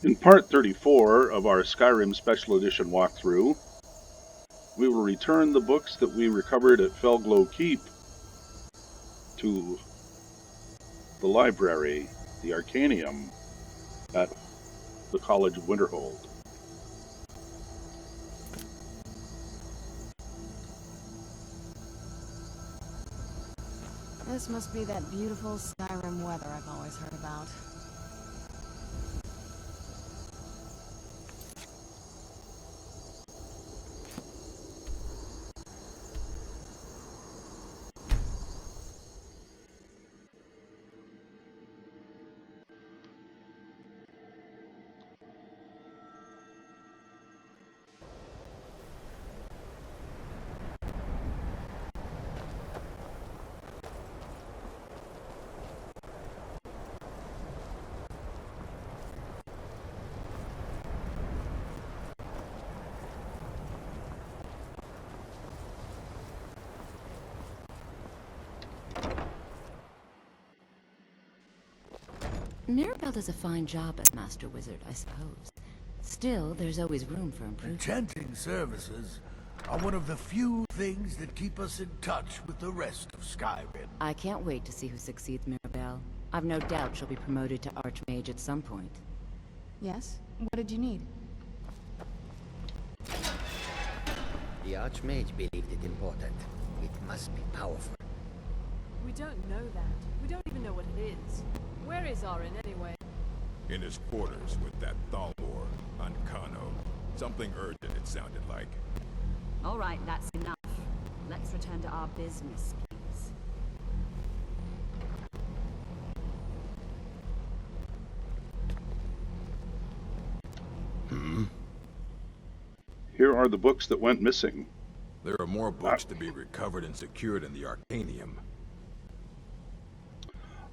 In part 34 of our Skyrim Special Edition walkthrough, we will return the books that we recovered at Fellglow Keep to the library, the Arcanium, at the College of Winterhold. This must be that beautiful Skyrim weather I've always heard about. Mirabelle does a fine job as Master Wizard, I suppose. Still, there's always room for improvement. Enchanting services are one of the few things that keep us in touch with the rest of Skyrim. I can't wait to see who succeeds Mirabelle. I've no doubt she'll be promoted to Archmage at some point. Yes? What did you need? The Archmage believed it important. It must be powerful. We don't know that. We don't even know what it is. Where is Arin anyway? In his quarters with that Thalmor on Kano. Something urgent, it sounded like. All right, that's enough. Let's return to our business, please. Here are the books that went missing. There are more books to be recovered and secured in the Arcanium.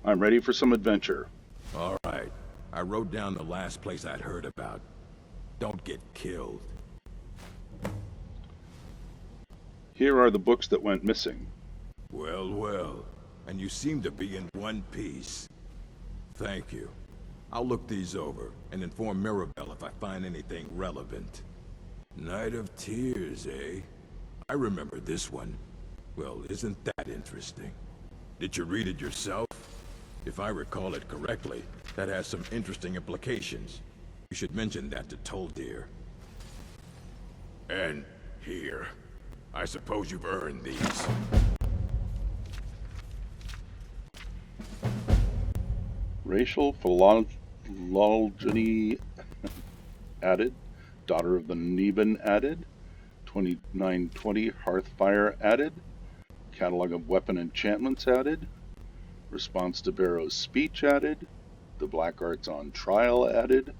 I'm ready for some adventure. All right. I wrote down the last place I'd heard about. Don't get killed. Here are the books that went missing. Well, well. And you seem to be in one piece. Thank you. I'll look these over and inform Mirabelle if I find anything relevant. Night of Tears, eh? I remember this one. Well, isn't that interesting? Did you read it yourself? If I recall it correctly, that has some interesting implications. You should mention that to Toldir. And here. I suppose you've earned these. Racial phylogeny added. Daughter of the Neban added. 2920 Hearthfire added. Catalog of weapon enchantments added. Response to Barrow's speech added. The Black Arts on Trial added.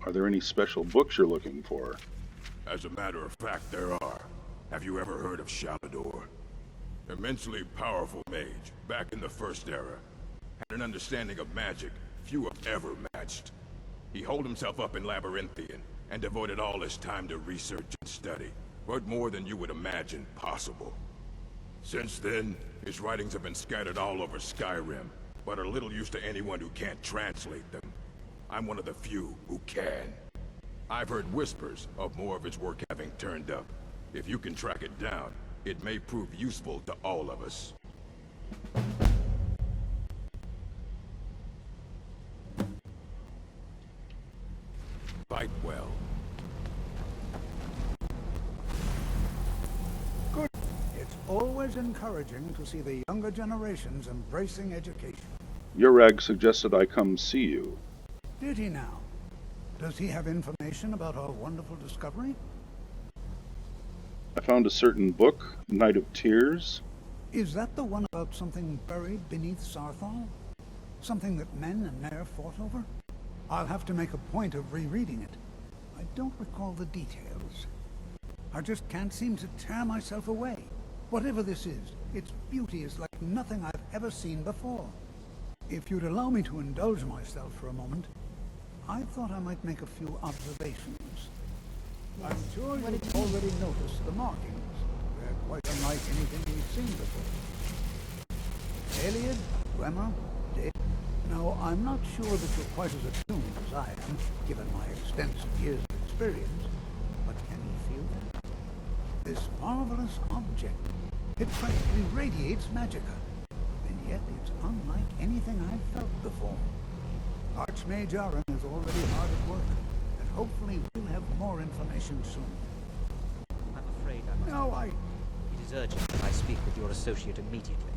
Are there any special books you're looking for? As a matter of fact, there are. Have you ever heard of Shalador? Immensely powerful mage, back in the First Era. Had an understanding of magic few have ever matched. He holed himself up in Labyrinthian, and devoted all his time to research and study. But more than you would imagine possible. Since then, his writings have been scattered all over Skyrim, but are little use to anyone who can't translate them. I'm one of the few who can. I've heard whispers of more of his work having turned up. If you can track it down, it may prove useful to all of us. Fight well. Good. It's always encouraging to see the younger generations embracing education. Urag suggested I come see you. Did he now? Does he have information about our wonderful discovery? I found a certain book, Night of Tears. Is that the one about something buried beneath Sarthal? Something that men and Nair fought over? I'll have to make a point of rereading it. I don't recall the details. I just can't seem to tear myself away. Whatever this is, its beauty is like nothing I've ever seen before. If you'd allow me to indulge myself for a moment, I thought I might make a few observations. I'm sure What did you've you mean? already noticed the markings. They're quite unlike anything you've seen before. Aliad, Bremer, Dave. Now, I'm not sure that you're quite as attuned as I am, given my extensive years of experience, but can you feel that? This marvelous object, it practically radiates magicka, and yet it's unlike anything I've felt before. Archmage Aaron is already hard at work, and hopefully we'll have more information soon. I'm afraid I must... No, It is urgent that I speak with your associate immediately.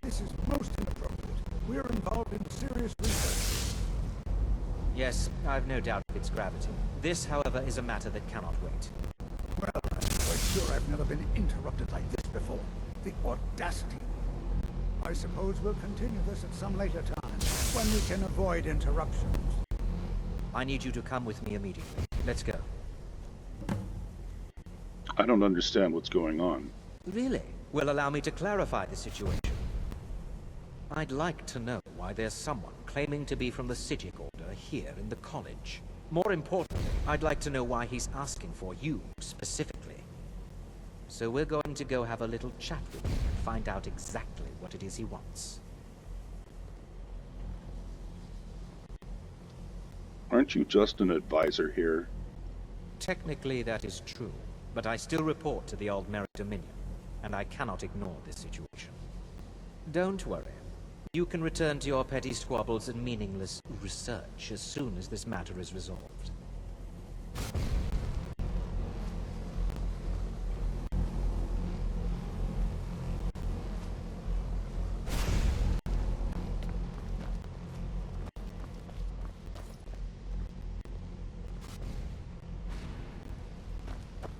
This is most inappropriate. We're involved in serious research. Yes, I've no doubt of its gravity. This, however, is a matter that cannot wait. Well, I'm quite sure I've never been interrupted like this before. The audacity. I suppose we'll continue this at some later time, when we can avoid interruptions. I need you to come with me immediately. Let's go. I don't understand what's going on. Really? Well, allow me to clarify the situation. I'd like to know why there's someone claiming to be from the Sijic Order here in the college. More importantly, I'd like to know why he's asking for you, specifically. So we're going to go have a little chat with him and find out exactly what it is he wants. Aren't you just an advisor here? Technically, that is true, but I still report to the Aldmeri Dominion, and I cannot ignore this situation. Don't worry. You can return to your petty squabbles and meaningless research as soon as this matter is resolved.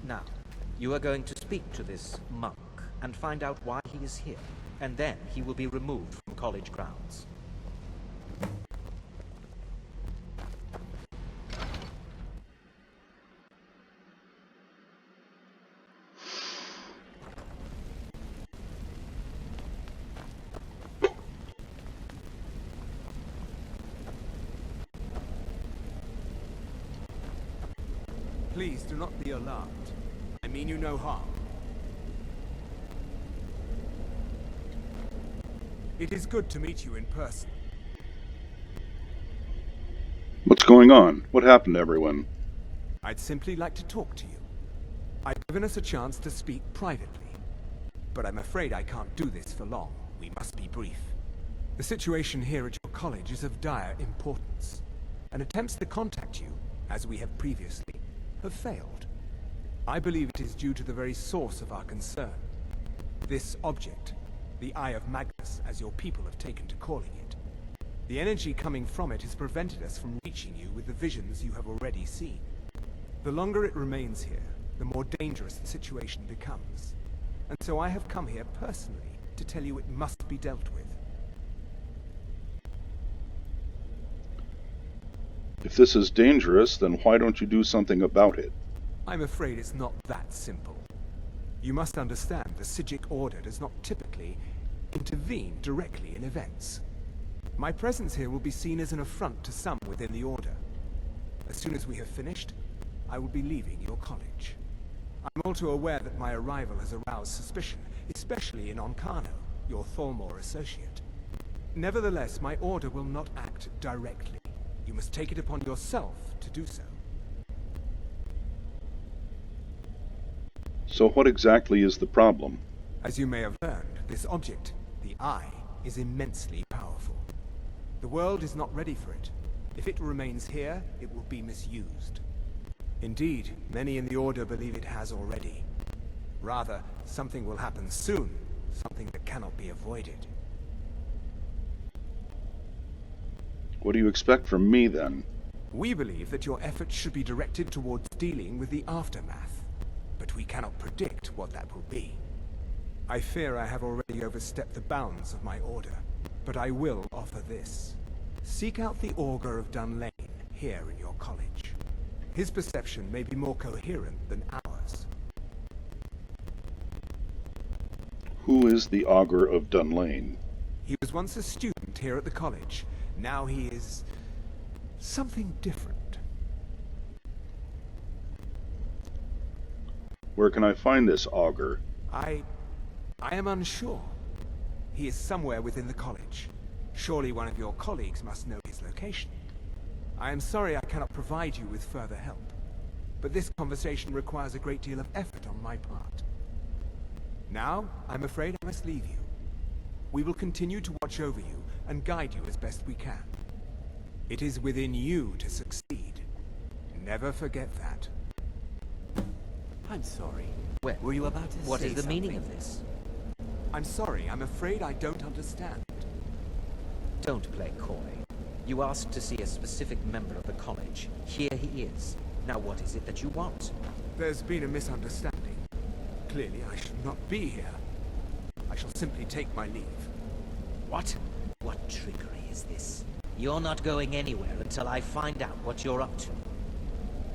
Now, you are going to speak to this monk and find out why he is here, and then he will be removed from college grounds. Please do not be alarmed. I mean you no harm. It is good to meet you in person. What's going on? What happened to everyone? I'd simply like to talk to you. I've given us a chance to speak privately. But I'm afraid I can't do this for long. We must be brief. The situation here at your college is of dire importance, and attempts to contact you, as we have previously, have failed. I believe it is due to the very source of our concern. This object, the Eye of Magnus, as your people have taken to calling it. The energy coming from it has prevented us from reaching you with the visions you have already seen. The longer it remains here, the more dangerous the situation becomes. And so I have come here personally to tell you it must be dealt with. If this is dangerous, then why don't you do something about it? I'm afraid it's not that simple. You must understand the Sijic Order does not typically intervene directly in events. My presence here will be seen as an affront to some within the Order. As soon as we have finished, I will be leaving your college. I'm all too aware that my arrival has aroused suspicion, especially in Onkano, your Thormore associate. Nevertheless, my Order will not act directly. You must take it upon yourself to do so. So what exactly is the problem? As you may have learned, this object, the Eye, is immensely powerful. The world is not ready for it. If it remains here, it will be misused. Indeed, many in the Order believe it has already. Rather, something will happen soon, something that cannot be avoided. What do you expect from me, then? We believe that your efforts should be directed towards dealing with the aftermath, but we cannot predict what that will be. I fear I have already overstepped the bounds of my Order, but I will offer this. Seek out the Augur of Dunlain here in your college. His perception may be more coherent than ours. Who is the Augur of Dunlain? He was once a student here at the college. Now he is something different. Where can I find this Augur? I am unsure. He is somewhere within the college. Surely one of your colleagues must know his location. I am sorry I cannot provide you with further help, but this conversation requires a great deal of effort on my part. Now, I'm afraid I must leave you. We will continue to watch over you and guide you as best we can. It is within you to succeed. Never forget that. I'm sorry. Well, were you about to what say is the something? meaning of this? I'm sorry, I'm afraid I don't understand. Don't play coy. You asked to see a specific member of the college. Here he is. Now what is it that you want? There's been a misunderstanding. Clearly I should not be here. I shall simply take my leave. What? What trickery is this? You're not going anywhere until I find out what you're up to.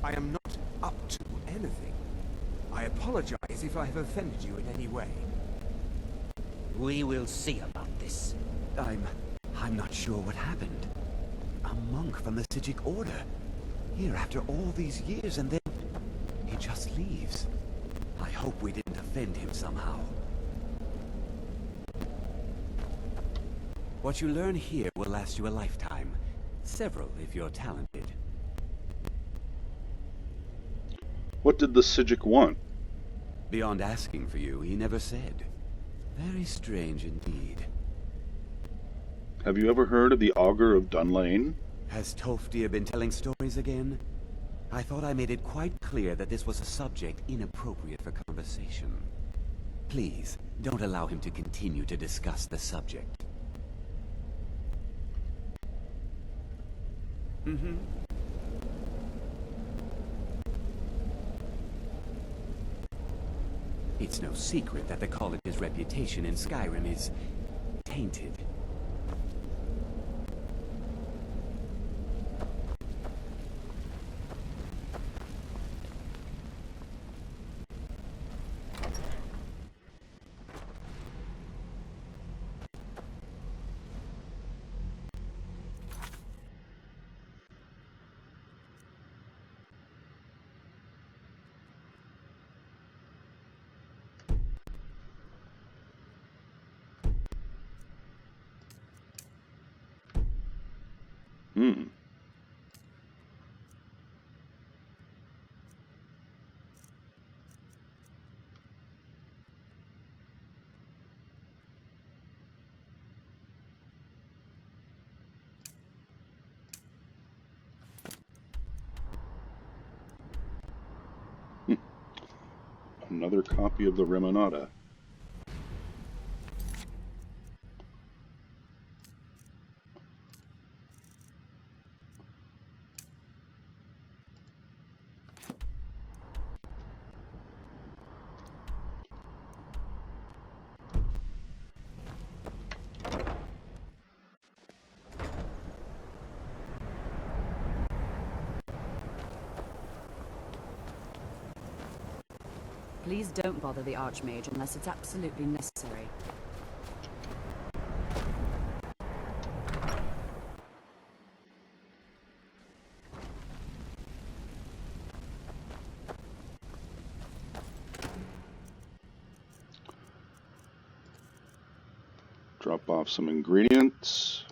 I am not up to anything. I apologize if I have offended you in any way. We will see about this. I'm not sure what happened. A monk from the Sijic Order. Here after all these years, and then he just leaves. I hope we didn't offend him somehow. What you learn here will last you a lifetime. Several, if you're talented. What did the Sijic want? Beyond asking for you, he never said. Very strange indeed. Have you ever heard of the Augur of Dunalain? Has Toftir been telling stories again? I thought I made it quite clear that this was a subject inappropriate for conversation. Please, don't allow him to continue to discuss the subject. Mm-hmm. It's no secret that the college's reputation in Skyrim is tainted. Hmm. Another copy of the Remonata. Please don't bother the Archmage unless it's absolutely necessary. Drop off some ingredients.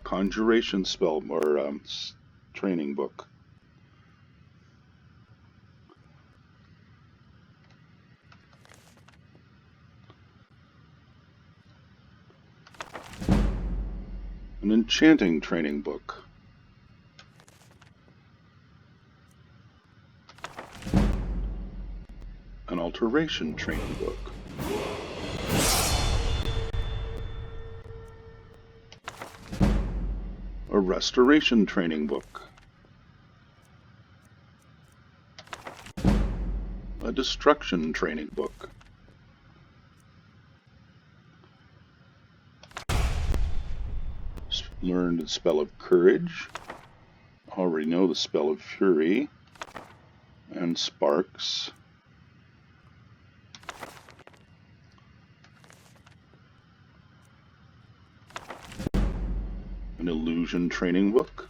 Conjuration spell or training book. An enchanting training book. An alteration training book. A restoration training book. A destruction training book. Learned the spell of courage. Already know the spell of fury. And sparks. An illusion training book.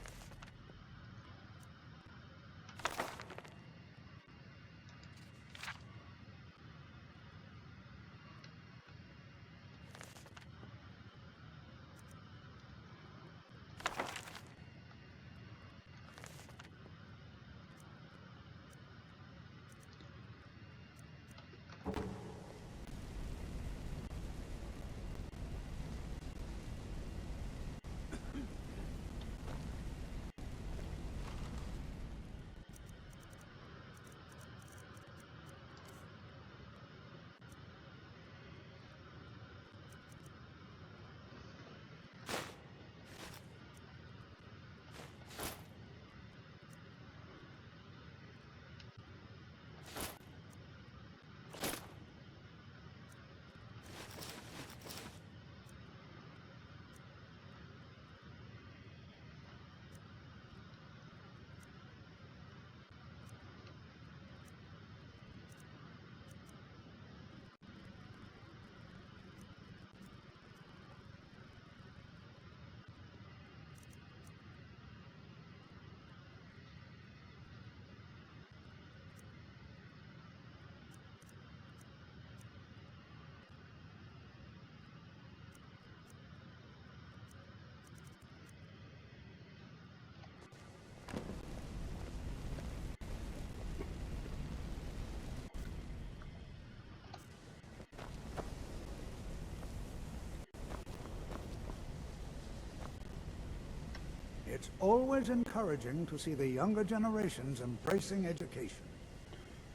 It's always encouraging to see the younger generations embracing education.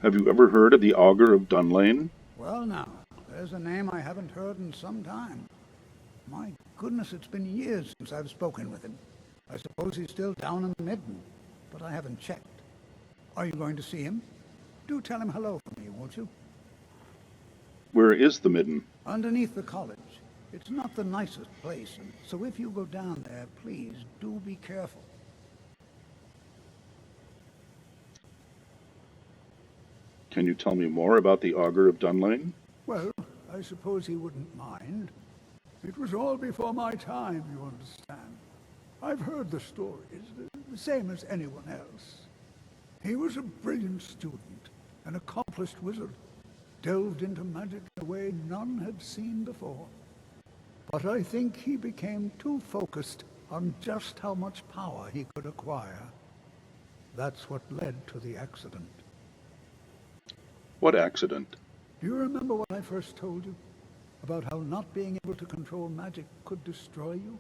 Have you ever heard of the Augur of Dunalain? Well now, there's a name I haven't heard in some time. My goodness, it's been years since I've spoken with him. I suppose he's still down in the Midden, but I haven't checked. Are you going to see him? Do tell him hello for me, won't you? Where is the Midden? Underneath the college. It's not the nicest place, and so if you go down there, please do be careful. Can you tell me more about the Augur of Dunalain? Well, I suppose he wouldn't mind. It was all before my time, you understand. I've heard the stories, the same as anyone else. He was a brilliant student, an accomplished wizard, delved into magic in a way none had seen before. But I think he became too focused on just how much power he could acquire. That's what led to the accident. What accident? Do you remember what I first told you? About how not being able to control magic could destroy you?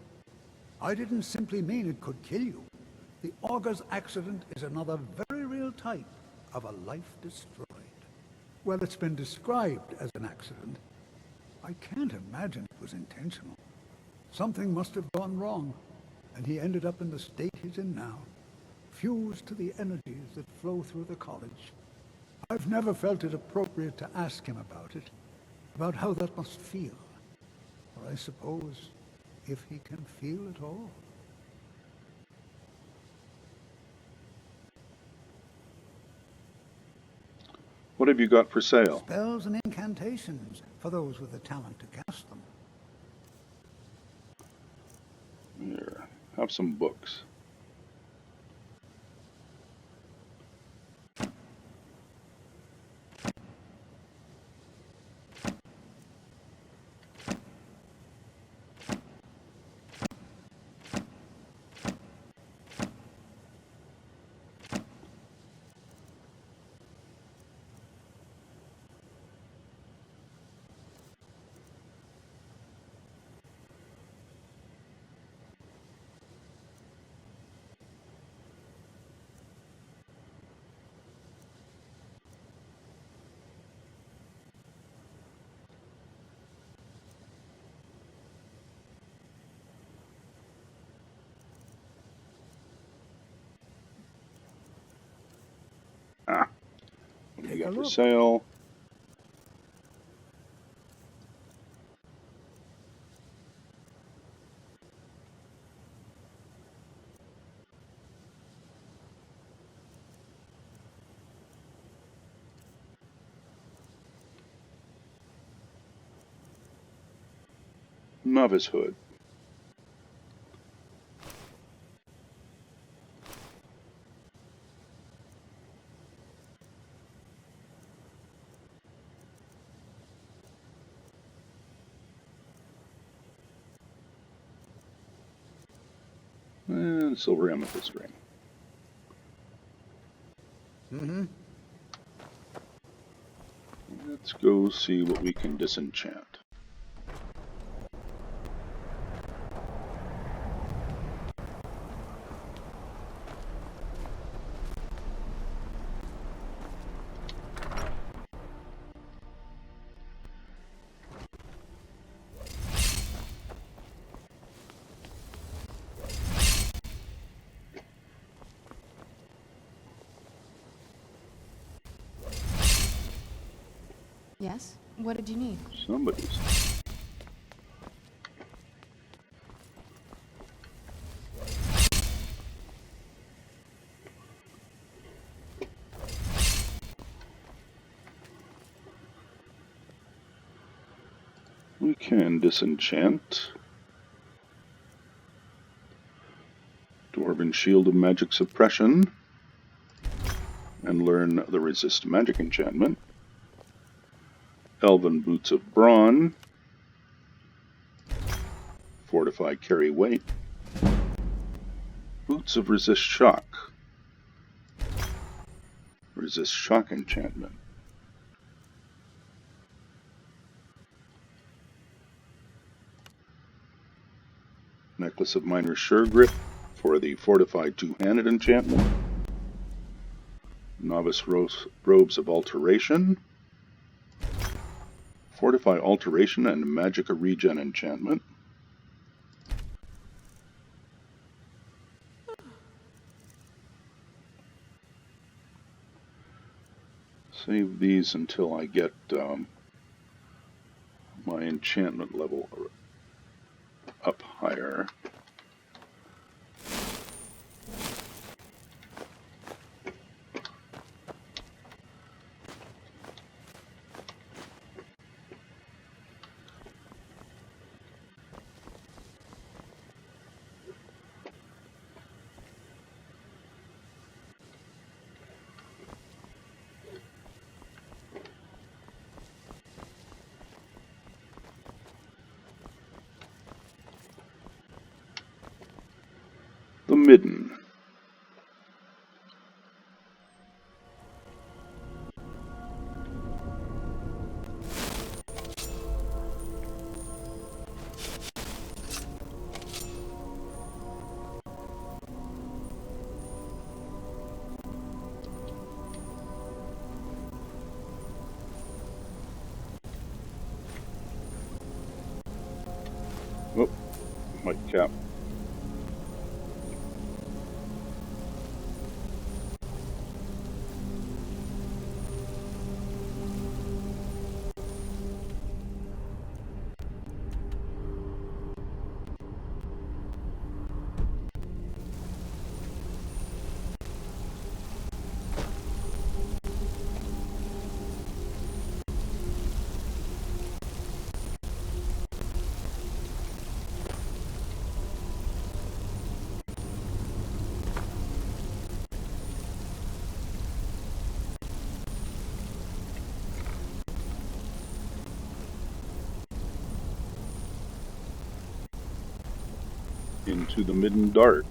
I didn't simply mean it could kill you. The Augur's accident is another very real type of a life destroyed. Well, it's been described as an accident. I can't imagine it was intentional. Something must have gone wrong, and he ended up in the state he's in now, fused to the energies that flow through the college. I've never felt it appropriate to ask him about it, about how that must feel. Or I suppose, if he can feel at all. What have you got for sale? Spells and incantations for those with the talent to cast them. Here, have some books. What do you got for sale? Novice Hood. And silver amethyst ring. Mm-hmm. Let's go see what we can disenchant. Yes? What did you need? Somebody's. We can disenchant. Dwarven Shield of Magic Suppression. And learn the Resist Magic enchantment. Elven Boots of Brawn. Fortify Carry Weight. Boots of Resist Shock. Resist Shock enchantment. Necklace of Minor Sure Grip for the Fortified Two-Handed enchantment. Novice Robes of Alteration. Fortify Alteration and Magicka Regen enchantment. Save these until I get my enchantment level up higher. The Midden. Oh, my cap. Into the Midden Dark.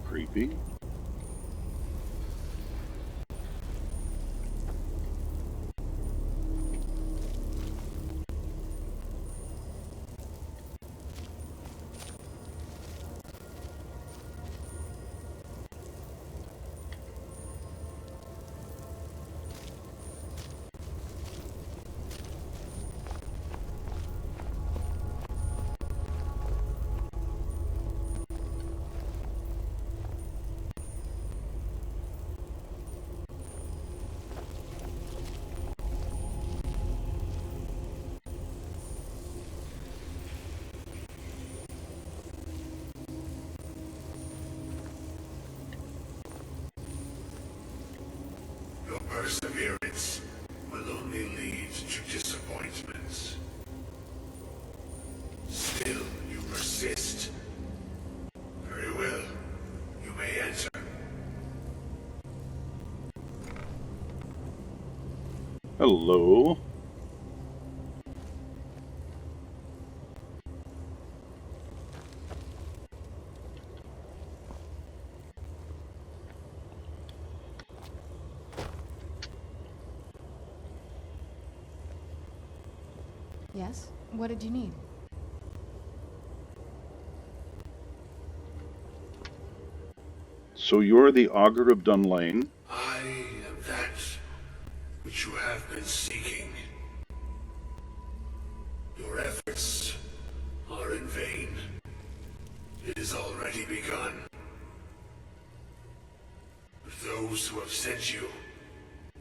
Creepy. perseverance will only lead to disappointments. Still, you persist. Very well. You may enter. Hello. Yes? What did you need? So you're the Augur of Dunlain? I am that which you have been seeking. Your efforts are in vain. It has already begun. But those who have sent you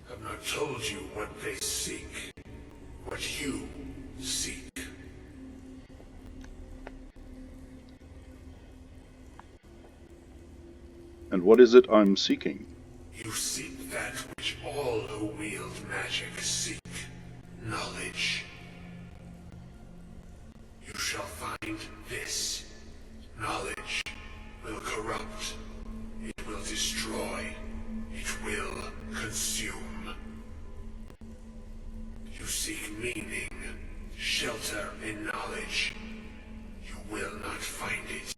have not told you what they seek, what you seek. And what is it I'm seeking? You seek that which all who wield magic seek. Knowledge. You shall find this. Knowledge will corrupt. It will destroy. It will consume. You seek meaning, shelter in knowledge. You will not find it.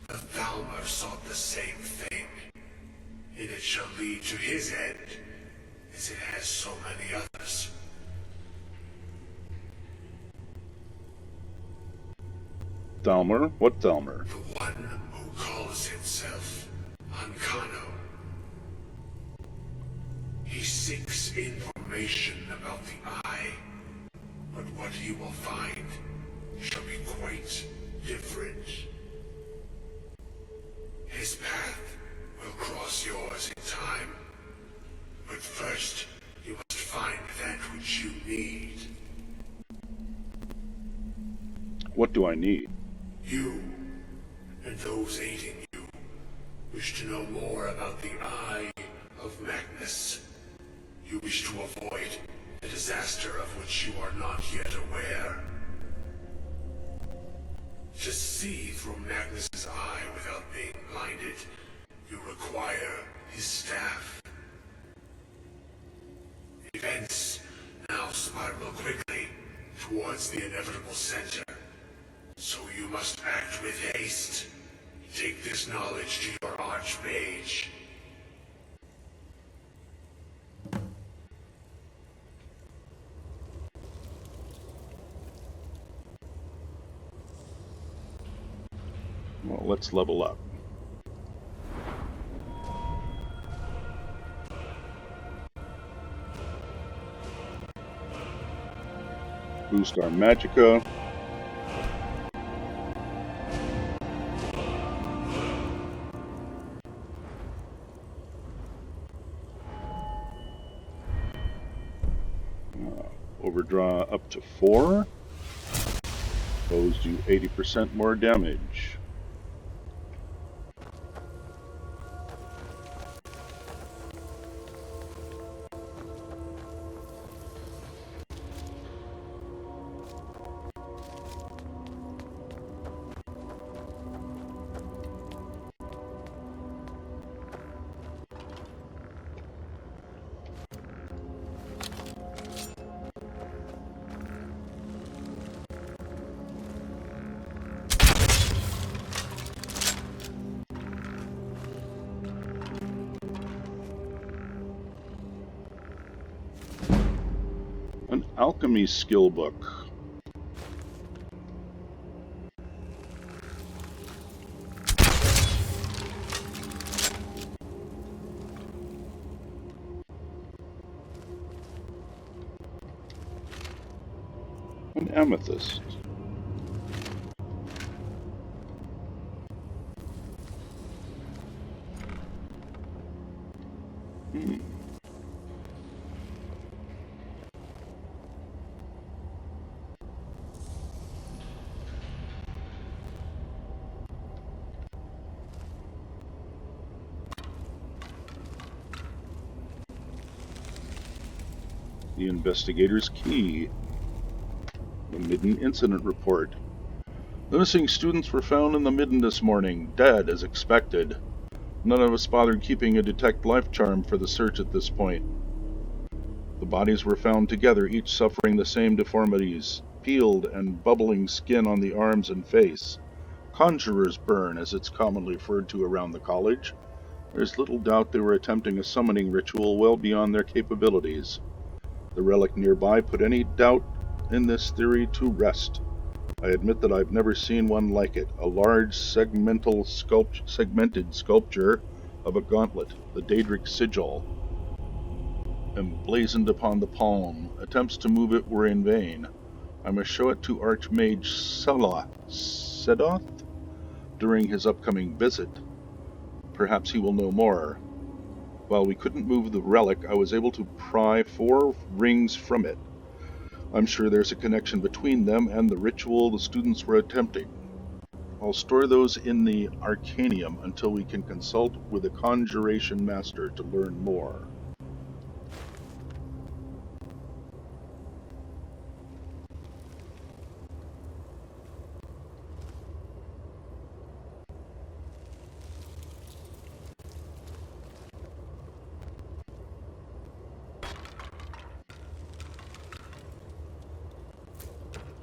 The Thalmor sought the same thing, and it shall lead to his end, as it has so many others. Thalmor? What Thalmor? The one who calls himself Ancano. He seeks information about the Eye, but what he will find shall be quite different. His path will cross yours in time, but first you must find that which you need. What do I need? You, and those aiding you, wish to know more about the Eye of Magnus. You wish to avoid a disaster of which you are not yet aware. To see through Magnus's eye without being blinded, you require his staff. Events now spiral quickly towards the inevitable center. So you must act with haste. Take this knowledge to your archmage. Well, let's level up. Boost our magicka. Overdraw up to 4. Bows do 80% more damage. An alchemy skill book. An amethyst. The investigator's key. The Midden incident report. The missing students were found in the Midden this morning, dead as expected. None of us bothered keeping a detect life charm for the search at this point. The bodies were found together, each suffering the same deformities, peeled and bubbling skin on the arms and face. Conjurer's burn, as it's commonly referred to around the college. There's little doubt they were attempting a summoning ritual well beyond their capabilities. The relic nearby put any doubt in this theory to rest. I admit that I've never seen one like it, a large segmented sculpture of a gauntlet, the Daedric sigil, emblazoned upon the palm. Attempts to move it were in vain. I must show it to Archmage Sedoth during his upcoming visit. Perhaps he will know more. While we couldn't move the relic, I was able to pry 4 rings from it. I'm sure there's a connection between them and the ritual the students were attempting. I'll store those in the Arcanium until we can consult with a conjuration master to learn more.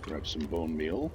Grab some bone meal.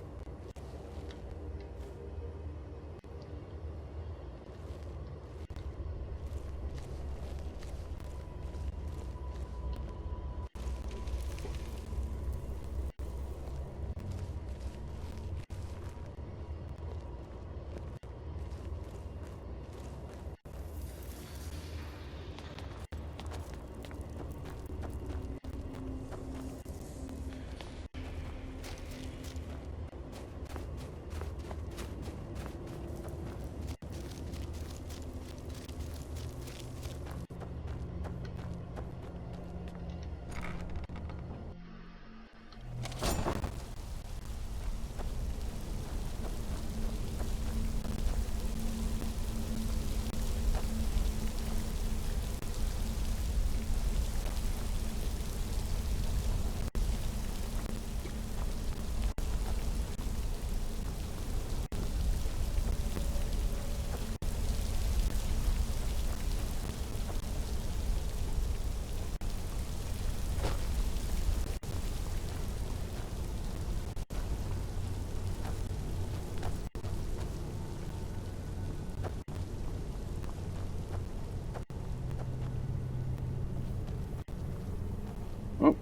Oh.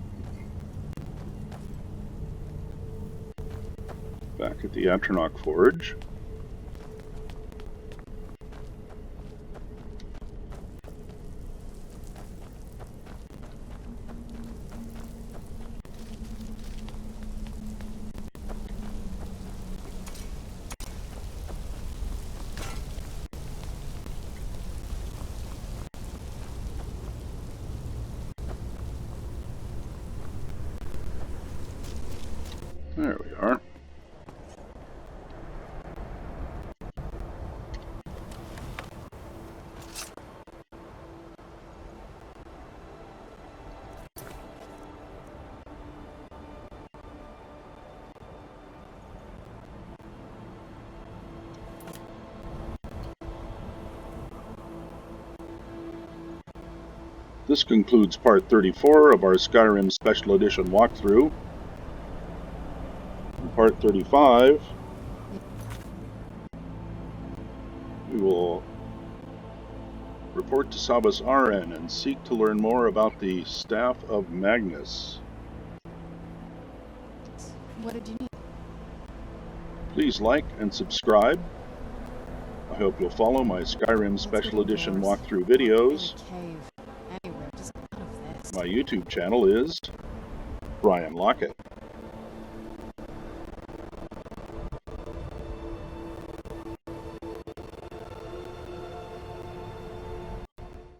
Back at the Atronach Forge. There we are. This concludes part 34 of our Skyrim Special Edition walkthrough. In part 35, we will report to Sabas Aren and seek to learn more about the Staff of Magnus. What did you need? Please like and subscribe. I hope you'll follow my Skyrim Special Edition walkthrough videos. Anywhere, just out of this. My YouTube channel is Brian Lockett.